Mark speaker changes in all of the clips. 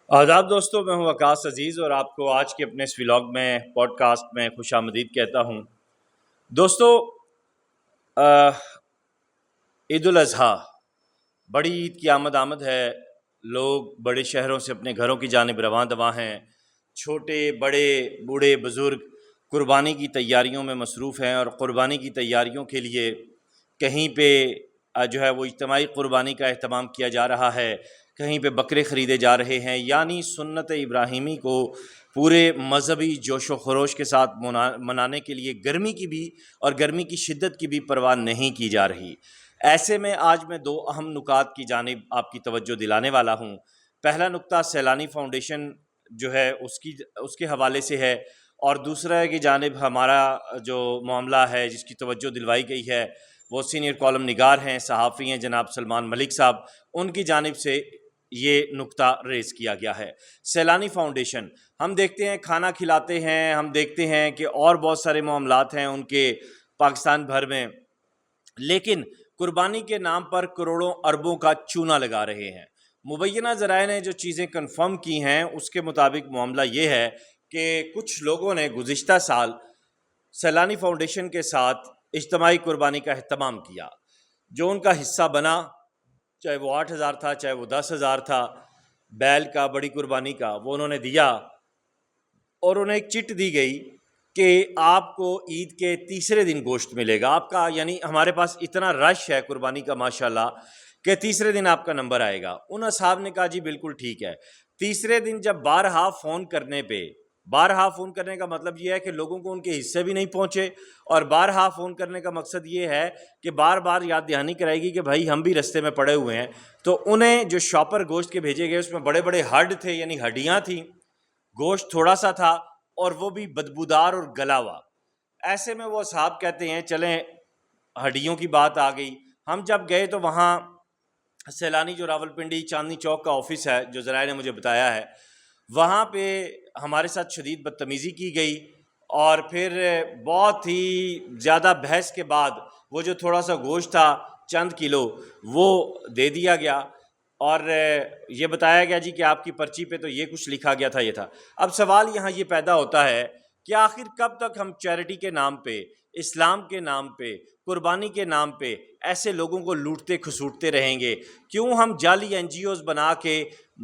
Speaker 1: آداب دوستو، میں ہوں وقاص عزیز اور آپ کو آج کے اپنے اس ولاگ میں پوڈ کاسٹ میں خوش آمدید کہتا ہوں۔ دوستو، عید الاضحیٰ بڑی عید کی آمد ہے۔ لوگ بڑے شہروں سے اپنے گھروں کی جانب رواں دواں ہیں۔ چھوٹے بڑے بوڑھے بزرگ قربانی کی تیاریوں میں مصروف ہیں، اور قربانی کی تیاریوں کے لیے کہیں پہ جو ہے وہ اجتماعی قربانی کا اہتمام کیا جا رہا ہے، کہیں پہ بکرے خریدے جا رہے ہیں، یعنی سنت ابراہیمی کو پورے مذہبی جوش و خروش کے ساتھ منانے کے لیے گرمی کی بھی اور گرمی کی شدت کی بھی پرواہ نہیں کی جا رہی۔ ایسے میں آج میں دو اہم نکات کی جانب آپ کی توجہ دلانے والا ہوں۔ پہلا نکتہ سیلانی فاؤنڈیشن جو ہے اس کے حوالے سے ہے، اور دوسرا کی جانب ہمارا جو معاملہ ہے جس کی توجہ دلوائی گئی ہے وہ سینئر کالم نگار ہیں، صحافی ہیں جناب سلمان ملک صاحب، ان کی جانب سے یہ نکتہ ریز کیا گیا ہے۔ سیلانی فاؤنڈیشن ہم دیکھتے ہیں کھانا کھلاتے ہیں، ہم دیکھتے ہیں کہ اور بہت سارے معاملات ہیں ان کے پاکستان بھر میں، لیکن قربانی کے نام پر کروڑوں اربوں کا چونا لگا رہے ہیں۔ مبینہ ذرائع نے جو چیزیں کنفرم کی ہیں اس کے مطابق معاملہ یہ ہے کہ کچھ لوگوں نے گزشتہ سال سیلانی فاؤنڈیشن کے ساتھ اجتماعی قربانی کا اہتمام کیا۔ جو ان کا حصہ بنا، چاہے وہ 8,000 تھا، چاہے وہ 10,000 تھا، بیل کا، بڑی قربانی کا، وہ انہوں نے دیا، اور انہیں ایک چٹ دی گئی کہ آپ کو عید کے تیسرے دن گوشت ملے گا آپ کا، یعنی ہمارے پاس اتنا رش ہے قربانی کا ماشاءاللہ کہ تیسرے دن آپ کا نمبر آئے گا۔ ان اصحاب نے کہا جی بالکل ٹھیک ہے۔ تیسرے دن جب بارہا فون کرنے کا مطلب یہ ہے کہ لوگوں کو ان کے حصے بھی نہیں پہنچے، اور بارہا فون کرنے کا مقصد یہ ہے کہ بار بار یاد دہانی کرائے گی کہ بھائی ہم بھی رستے میں پڑے ہوئے ہیں۔ تو انہیں جو شاپر گوشت کے بھیجے گئے اس میں بڑے بڑے ہڈ تھے، یعنی ہڈیاں تھیں، گوشت تھوڑا سا تھا، اور وہ بھی بدبودار اور گلا ہوا۔ ایسے میں وہ صاحب کہتے ہیں چلیں ہڈیوں کی بات آ گئی۔ ہم جب گئے تو وہاں سیلانی جو راولپنڈی چاندنی چوک کا آفس ہے، جو ذرائع نے مجھے بتایا ہے، وہاں پہ ہمارے ساتھ شدید بدتمیزی کی گئی، اور پھر بہت ہی زیادہ بحث کے بعد وہ جو تھوڑا سا گوشت تھا چند کلو وہ دے دیا گیا، اور یہ بتایا گیا جی کہ آپ کی پرچی پہ تو یہ کچھ لکھا گیا تھا، یہ تھا۔ اب سوال یہاں یہ پیدا ہوتا ہے کہ آخر کب تک ہم چیریٹی کے نام پہ، اسلام کے نام پہ، قربانی کے نام پہ ایسے لوگوں کو لوٹتے کھسوٹتے رہیں گے؟ کیوں ہم جعلی این جی اوز بنا کے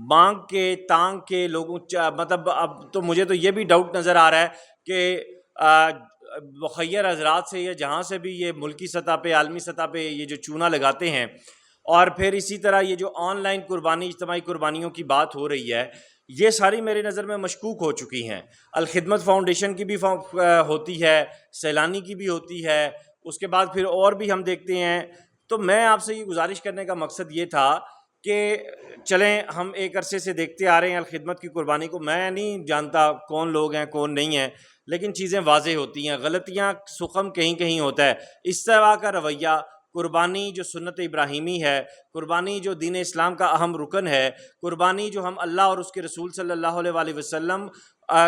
Speaker 1: مانگ کے تانگ کے لوگوں، مطلب اب تو مجھے تو یہ بھی ڈاؤٹ نظر آ رہا ہے کہ مخیر حضرات سے یا جہاں سے بھی یہ ملکی سطح پہ عالمی سطح پہ یہ جو چونا لگاتے ہیں، اور پھر اسی طرح یہ جو آن لائن قربانی اجتماعی قربانیوں کی بات ہو رہی ہے، یہ ساری میرے نظر میں مشکوک ہو چکی ہیں۔ الخدمت فاؤنڈیشن کی بھی ہوتی ہے، سیلانی کی بھی ہوتی ہے، اس کے بعد پھر اور بھی ہم دیکھتے ہیں۔ تو میں آپ سے یہ گزارش کرنے کا مقصد یہ تھا کہ چلیں ہم ایک عرصے سے دیکھتے آ رہے ہیں الخدمت کی قربانی کو، میں نہیں جانتا کون لوگ ہیں کون نہیں ہیں، لیکن چیزیں واضح ہوتی ہیں، غلطیاں سخم کہیں کہیں ہوتا ہے۔ اس طرح کا رویہ، قربانی جو سنت ابراہیمی ہے، قربانی جو دین اسلام کا اہم رکن ہے، قربانی جو ہم اللہ اور اس کے رسول صلی اللہ علیہ وآلہ وسلم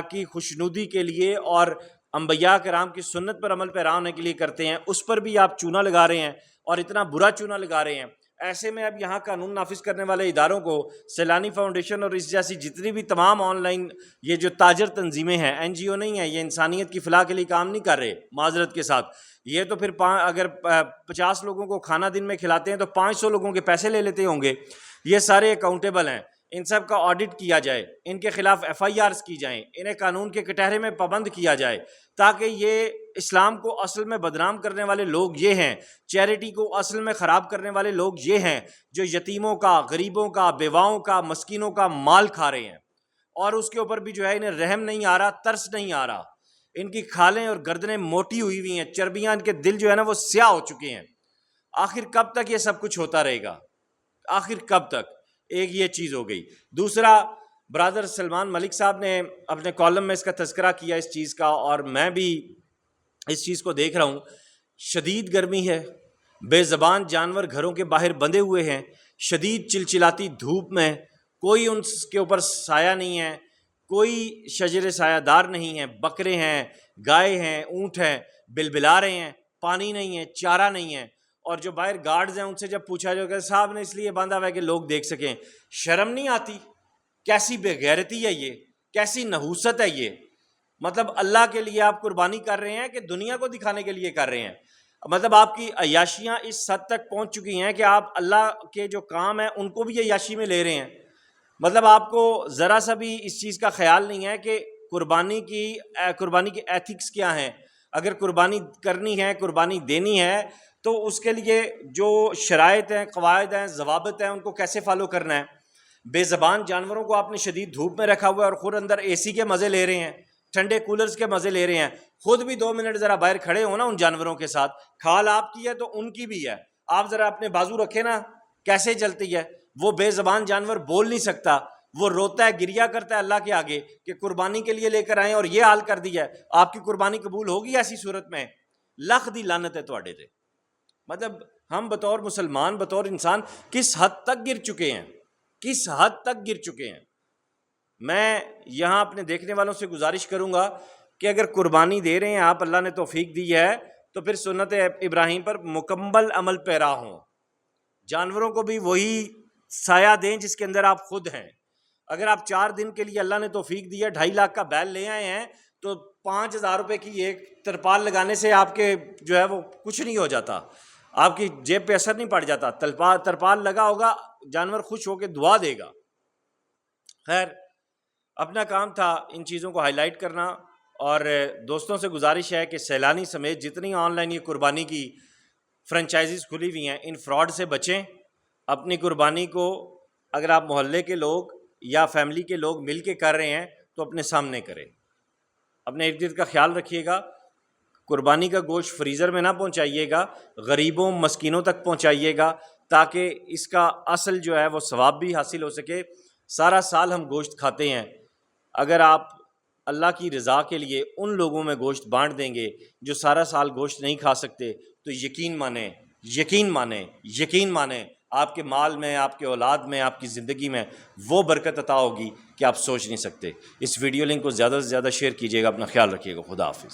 Speaker 1: کی خوشنودی کے لیے اور انبیاء کرام کی سنت پر عمل پیرا ہونے کے لیے کرتے ہیں، اس پر بھی آپ چونا لگا رہے ہیں، اور اتنا برا چونا لگا رہے ہیں۔ ایسے میں اب یہاں قانون نافذ کرنے والے اداروں کو، سیلانی فاؤنڈیشن اور اس جیسی جتنی بھی تمام آن لائن یہ جو تاجر تنظیمیں ہیں، این جی او نہیں ہیں، یہ انسانیت کی فلاح کے لیے کام نہیں کر رہے، معذرت کے ساتھ، یہ تو پھر اگر 50 لوگوں کو کھانا دن میں کھلاتے ہیں تو 500 لوگوں کے پیسے لے لیتے ہوں گے۔ یہ سارے اکاؤنٹیبل ہیں، ان سب کا آڈٹ کیا جائے، ان کے خلاف ایف آئی آرز کی جائیں، انہیں قانون کے کٹہرے میں پابند کیا جائے، تاکہ یہ اسلام کو اصل میں بدنام کرنے والے لوگ یہ ہیں، چیریٹی کو اصل میں خراب کرنے والے لوگ یہ ہیں جو یتیموں کا، غریبوں کا، بیواؤں کا، مسکینوں کا مال کھا رہے ہیں، اور اس کے اوپر بھی جو ہے انہیں رحم نہیں آ رہا، ترس نہیں آ رہا۔ ان کی کھالیں اور گردنیں موٹی ہوئی ہوئی ہیں، چربیاں، ان کے دل جو ہے نا وہ سیاہ ہو چکے ہیں۔ آخر کب تک یہ سب کچھ ہوتا رہے گا؟ آخر کب تک؟ ایک یہ چیز ہو گئی۔ دوسرا، برادر سلمان ملک صاحب نے اپنے کالم میں اس کا تذکرہ کیا اس چیز کا، اور میں بھی اس چیز کو دیکھ رہا ہوں۔ شدید گرمی ہے، بے زبان جانور گھروں کے باہر بندھے ہوئے ہیں، شدید چلچلاتی دھوپ میں، کوئی ان کے اوپر سایہ نہیں ہے، کوئی شجر سایہ دار نہیں ہے، بکرے ہیں، گائے ہیں، اونٹ ہیں، بلبلا رہے ہیں، پانی نہیں ہے، چارہ نہیں ہے، اور جو باہر گارڈز ہیں ان سے جب پوچھا جائے کہ صاحب نے اس لیے باندھا ہوا ہے کہ لوگ دیکھ سکیں، شرم نہیں آتی؟ کیسی بے غیرتی ہے یہ، کیسی نحوست ہے یہ. مطلب اللہ کے لیے آپ قربانی کر رہے ہیں کہ دنیا کو دکھانے کے لیے کر رہے ہیں؟ مطلب آپ کی عیاشیاں اس حد تک پہنچ چکی ہیں کہ آپ اللہ کے جو کام ہیں ان کو بھی عیاشی میں لے رہے ہیں. مطلب آپ کو ذرا سا بھی اس چیز کا خیال نہیں ہے کہ قربانی کی ایتھکس کیا ہیں. اگر قربانی کرنی ہے، قربانی دینی ہے، تو اس کے لیے جو شرائط ہیں، قواعد ہیں، ضوابط ہیں، ان کو کیسے فالو کرنا ہے. بے زبان جانوروں کو آپ نے شدید دھوپ میں رکھا ہوا ہے اور خود اندر اے سی کے مزے لے رہے ہیں، ٹھنڈے کولرز کے مزے لے رہے ہیں. خود بھی 2 منٹ ذرا باہر کھڑے ہو نا ان جانوروں کے ساتھ. کھال آپ کی ہے تو ان کی بھی ہے. آپ ذرا اپنے بازو رکھے نا، کیسے چلتی ہے. وہ بے زبان جانور بول نہیں سکتا، وہ روتا ہے، گریا کرتا ہے اللہ کے آگے کہ قربانی کے لیے لے کر آئیں اور یہ حال کر دیا ہے. آپ کی قربانی قبول ہوگی ایسی صورت میں؟ لکھ دی لعنت ہے تواڈے تے. مطلب ہم بطور مسلمان، بطور انسان کس حد تک گر چکے ہیں، کس حد تک گر چکے ہیں. میں یہاں اپنے دیکھنے والوں سے گزارش کروں گا کہ اگر قربانی دے رہے ہیں آپ، اللہ نے توفیق دی ہے، تو پھر سنت ابراہیم پر مکمل عمل پیرا ہوں. جانوروں کو بھی وہی سایہ دیں جس کے اندر آپ خود ہیں. اگر آپ 4 دن کے لیے اللہ نے توفیق دی ہے 2.5 لاکھ کا بیل لے آئے ہیں، تو 5,000 روپے کی ایک ترپال لگانے سے آپ کے جو ہے وہ کچھ نہیں ہو جاتا، آپ کی جیب پہ اثر نہیں پڑ جاتا. ترپال لگا ہوگا، جانور خوش ہو کے دعا دے گا. خیر، اپنا کام تھا ان چیزوں کو ہائی لائٹ کرنا، اور دوستوں سے گزارش ہے کہ سیلانی سمیت جتنی آن لائن یہ قربانی کی فرنچائزز کھلی ہوئی ہیں، ان فراڈ سے بچیں. اپنی قربانی کو اگر آپ محلے کے لوگ یا فیملی کے لوگ مل کے کر رہے ہیں تو اپنے سامنے کریں. اپنے ارد گرد کا خیال رکھیے گا. قربانی کا گوشت فریزر میں نہ پہنچائیے گا، غریبوں مسکینوں تک پہنچائیے گا، تاکہ اس کا اصل جو ہے وہ ثواب بھی حاصل ہو سکے. سارا سال ہم گوشت کھاتے ہیں، اگر آپ اللہ کی رضا کے لیے ان لوگوں میں گوشت بانٹ دیں گے جو سارا سال گوشت نہیں کھا سکتے، تو یقین مانیں، یقین مانیں، یقین مانیں، آپ کے مال میں، آپ کے اولاد میں، آپ کی زندگی میں وہ برکت عطا ہوگی کہ آپ سوچ نہیں سکتے. اس ویڈیو لنک کو زیادہ سے زیادہ شیئر کیجیے گا. اپنا خیال رکھیے گا. خدا حافظ.